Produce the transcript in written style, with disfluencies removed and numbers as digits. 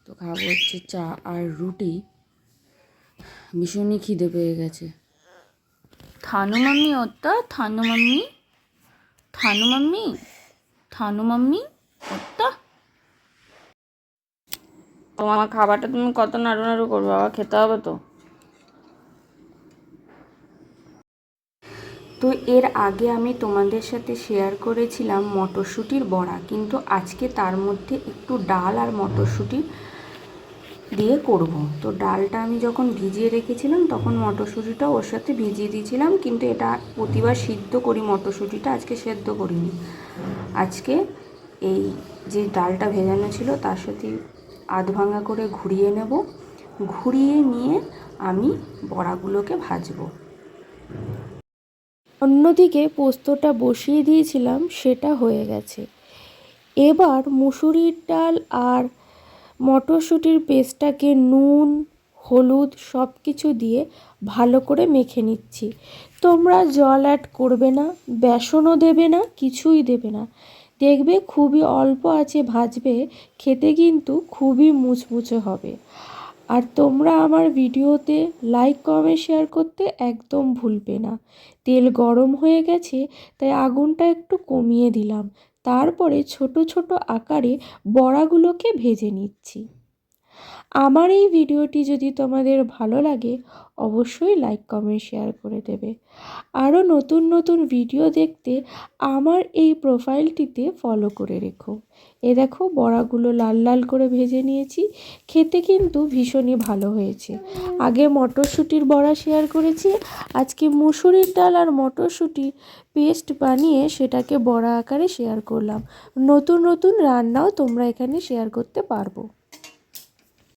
তো খাবো হচ্ছে চা আর রুটি। ভীষণই খিদে পেয়ে গেছে। থানু মাম্মি ওটা, Thanu mummy, Thanu mummy, Thanu mummy ওটা। তোমার খাবারটা তুমি কত নাড়ু নাড়ু করবে, বাবা খেতে হবে তো। তো এর আগে আমি তোমাদের সাথে শেয়ার করেছিলাম মটরশুঁটির বড়া, কিন্তু আজকে তার মধ্যে একটু ডাল আর মটরশুঁটি দিয়ে করব। তো ডালটা আমি যখন ভিজিয়ে রেখেছিলাম তখন মটরশুঁটিটা ওর সাথে ভিজিয়ে দিয়েছিলাম, কিন্তু এটা প্রতিবার সিদ্ধ করি মটরশুঁটিটা, আজকে সেদ্ধ করিনি। আজকে এই যে ডালটা ভেজানো ছিল তার সাথে আধ ভাঙা করে ঘুরিয়ে নেব, ঘুরিয়ে নিয়ে আমি বড়াগুলোকে ভাজবো। অন্যদিকে পোস্তটা বসিয়ে দিয়েছিলাম, সেটা হয়ে গেছে। এবার মুসুরির ডাল আর মটরশুঁটির পেস্টটাকে নুন, হলুদ সব কিছু দিয়ে ভালো করে মেখে নিচ্ছি। তোমরা জল অ্যাড করবে না, বেসনও দেবে না, কিছুই দেবে না। দেখবে খুবই অল্প আঁচে ভাজবে, খেতে কিন্তু খুবই মুচমুচে হবে। আর তোমরা আমার ভিডিওতে লাইক, কমেন্ট, শেয়ার করতে একদম ভুলবে না। তেল গরম হয়ে গেছে, তাই আগুনটা একটু কমিয়ে দিলাম। তারপরে ছোট ছোট আকারে বড়াগুলোকে ভেজে নিচ্ছি। আমার এই ভিডিওটি যদি তোমাদের ভালো লাগে অবশ্যই লাইক, কমেন্ট, শেয়ার করে দেবে। আরও নতুন নতুন ভিডিও দেখতে আমার এই প্রোফাইলটিতে ফলো করে রেখো। এ দেখো বড়াগুলো লাল লাল করে ভেজে নিয়েছি, খেতে কিন্তু ভীষণই ভালো হয়েছে। আগে মটরশুঁটির বড়া শেয়ার করেছি, আজকে মুসুরির ডাল আর মটরশুঁটি পেস্ট বানিয়ে সেটাকে বড়া আকারে শেয়ার করলাম। নতুন নতুন রান্নাও তোমরা এখানে শেয়ার করতে পারবো।